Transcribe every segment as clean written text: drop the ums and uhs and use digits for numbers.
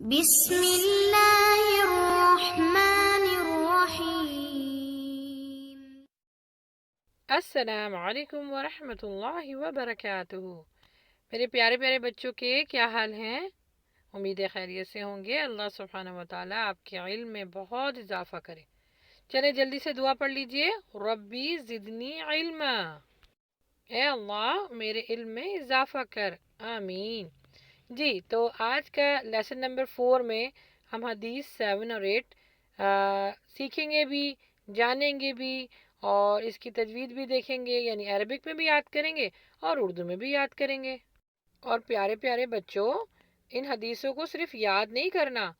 بسم اللہ الرحمن الرحیم۔ السلام علیکم ورحمۃ اللہ وبرکاتہ۔ میرے پیارے پیارے بچوں کے کیا حال ہیں؟ امید ہے خیریت سے ہوں گے۔ اللہ سبحانہ و تعالیٰ آپ کے علم میں بہت اضافہ کرے۔ چلے جلدی سے دعا پڑھ لیجئے۔ ربی زدنی علما، اے اللہ میرے علم میں اضافہ کر، آمین۔ جی تو آج کا لیسن نمبر 4 میں ہم حدیث 7 اور 8 سیکھیں گے بھی، جانیں گے بھی، اور اس کی تجوید بھی دیکھیں گے، یعنی عربک میں بھی یاد کریں گے اور اردو میں بھی یاد کریں گے۔ اور پیارے پیارے بچوں، ان حدیثوں کو صرف یاد نہیں کرنا،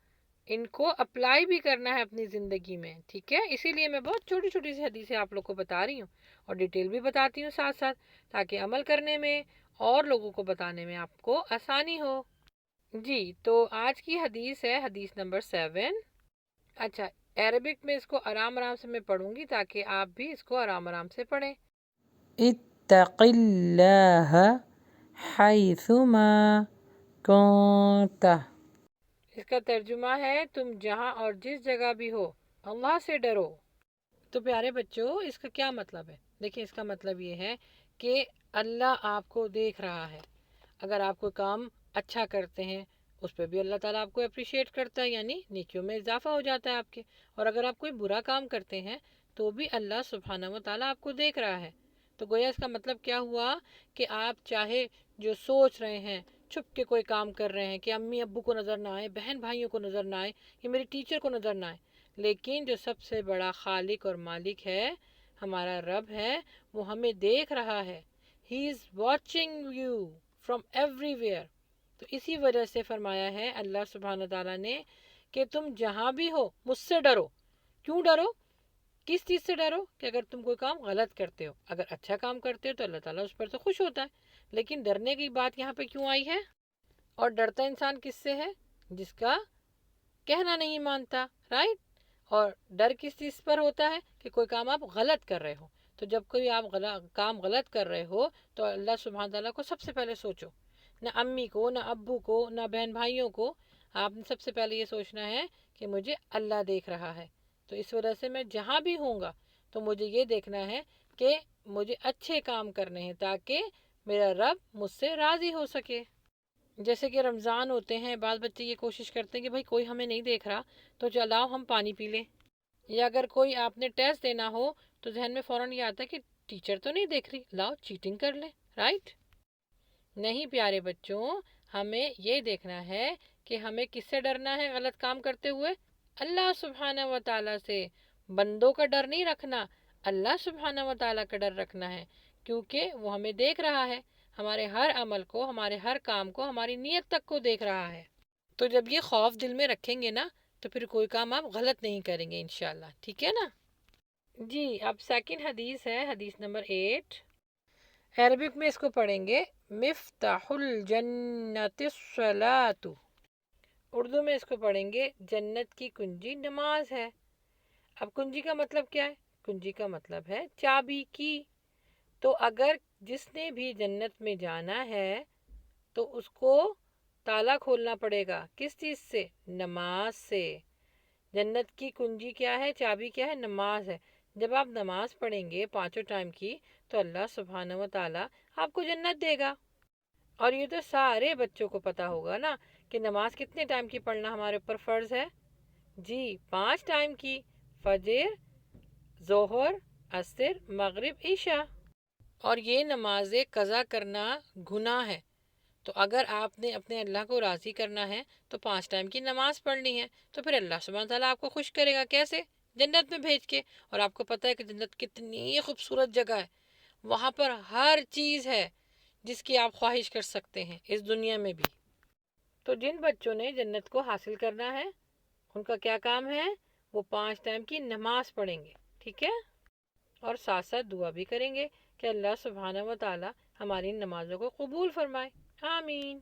ان کو اپلائی بھی کرنا ہے اپنی زندگی میں، ٹھیک ہے؟ اسی لیے میں بہت چھوٹی چھوٹی سی حدیثیں آپ لوگ کو بتا رہی ہوں اور ڈیٹیل بھی بتاتی ہوں ساتھ ساتھ، تاکہ عمل کرنے میں اور لوگوں کو بتانے میں آپ کو آسانی ہو۔ جی تو آج کی حدیث ہے حدیث نمبر 7۔ اچھا، عربک میں اس کو آرام آرام سے میں پڑھوں گی تاکہ آپ بھی اس کو آرام آرام سے پڑھیں۔ اتق اللہ حیثما کنت۔ اس کا ترجمہ ہے تم جہاں اور جس جگہ بھی ہو اللہ سے ڈرو۔ تو پیارے بچوں، اس کا کیا مطلب ہے؟ دیکھیں، اس کا مطلب یہ ہے کہ اللہ آپ کو دیکھ رہا ہے۔ اگر آپ کوئی کام اچھا کرتے ہیں اس پہ بھی اللہ تعالیٰ آپ کو اپریشیٹ کرتا ہے، یعنی نیکیوں میں اضافہ ہو جاتا ہے آپ کے۔ اور اگر آپ کوئی برا کام کرتے ہیں تو بھی اللہ سبحانہ و تعالیٰ آپ کو دیکھ رہا ہے۔ تو گویا اس کا مطلب کیا ہوا کہ آپ چاہے جو سوچ رہے ہیں، چھپ کے کوئی کام کر رہے ہیں کہ امی ابو کو نظر نہ آئے، بہن بھائیوں کو نظر نہ آئے، یا میری ٹیچر کو نظر نہ آئے، لیکن جو سب سے بڑا خالق اور مالک ہے، ہمارا رب ہے، وہ ہمیں دیکھ رہا ہے۔ He is watching you from everywhere۔ تو اسی وجہ سے فرمایا ہے اللہ سبحانہ تعالیٰ نے کہ تم جہاں بھی ہو مجھ سے ڈرو۔ کیوں ڈرو؟ کس چیز سے ڈرو؟ کہ اگر تم کوئی کام غلط کرتے ہو، اگر اچھا کام کرتے ہو تو اللہ تعالیٰ اس پر تو خوش ہوتا ہے، لیکن ڈرنے کی بات یہاں پہ کیوں آئی ہے؟ اور ڈرتا انسان کس سے ہے؟ جس کا کہنا نہیں مانتا، رائٹ؟ اور ڈر کس چیز پر ہوتا ہے؟ کہ کوئی کام آپ غلط کر رہے ہو۔ تو جب کوئی آپ کام غلط کر رہے ہو تو اللہ سبحانہ تعالیٰ کو سب سے پہلے سوچو، نہ امی کو، نہ ابو کو، نہ بہن بھائیوں کو، آپ نے سب سے پہلے یہ سوچنا ہے کہ مجھے اللہ دیکھ رہا ہے۔ تو اس وجہ سے میں جہاں بھی ہوں گا تو مجھے یہ دیکھنا ہے کہ مجھے اچھے کام کرنے ہیں تاکہ میرا رب مجھ سے راضی ہو سکے۔ جیسے کہ رمضان ہوتے ہیں، بعض بچے یہ کوشش کرتے ہیں کہ بھائی کوئی ہمیں نہیں دیکھ رہا تو چلاؤ ہم پانی پی لیں، یا اگر کوئی آپ نے ٹیسٹ دینا ہو تو ذہن میں فوراً یہ آتا ہے کہ ٹیچر تو نہیں دیکھ رہی، لاؤ چیٹنگ کر لیں، رائٹ؟ نہیں پیارے بچوں، ہمیں یہ دیکھنا ہے کہ ہمیں کس سے ڈرنا ہے غلط کام کرتے ہوئے؟ اللہ سبحانہ و تعالیٰ سے۔ بندوں کا ڈر نہیں رکھنا، اللہ سبحانہ و تعالیٰ کا ڈر رکھنا ہے، کیونکہ وہ ہمیں دیکھ رہا ہے، ہمارے ہر عمل کو، ہمارے ہر کام کو، ہماری نیت تک کو دیکھ رہا ہے۔ تو جب یہ خوف دل میں رکھیں گے نا تو پھر کوئی کام آپ غلط نہیں کریں گے انشاءاللہ، ٹھیک ہے نا؟ جی اب سیکنڈ حدیث ہے حدیث نمبر 8۔ عربک میں اس کو پڑھیں گے مفتاح الجنت الصلاۃ۔ اردو میں اس کو پڑھیں گے جنت کی کنجی نماز ہے۔ اب کنجی کا مطلب کیا ہے؟ کنجی کا مطلب ہے چابی کی۔ تو اگر جس نے بھی جنت میں جانا ہے تو اس کو تالا کھولنا پڑے گا، کس چیز سے؟ نماز سے۔ جنت کی کنجی کیا ہے؟ چابی کیا ہے؟ نماز ہے۔ جب آپ نماز پڑھیں گے 5 ٹائم کی تو اللہ سبحانہ و تعالیٰ آپ کو جنت دے گا۔ اور یہ تو سارے بچوں کو پتا ہوگا نا کہ نماز کتنے ٹائم کی پڑھنا ہمارے اوپر فرض ہے؟ جی 5 ٹائم کی، فجر، ظہر، عصر، مغرب، عشاء۔ اور یہ نماز قضا کرنا گناہ ہے۔ تو اگر آپ نے اپنے اللہ کو راضی کرنا ہے تو 5 ٹائم کی نماز پڑھنی ہے، تو پھر اللہ سبحانہ تعالیٰ آپ کو خوش کرے گا، کیسے؟ جنت میں بھیج کے۔ اور آپ کو پتہ ہے کہ جنت کتنی خوبصورت جگہ ہے، وہاں پر ہر چیز ہے جس کی آپ خواہش کر سکتے ہیں اس دنیا میں بھی۔ تو جن بچوں نے جنت کو حاصل کرنا ہے ان کا کیا کام ہے؟ وہ 5 ٹائم کی نماز پڑھیں گے، ٹھیک ہے؟ اور ساتھ ساتھ دعا بھی کریں گے کہ اللہ سبحانہ و تعالیٰ ہماری نمازوں کو قبول فرمائے، آمین۔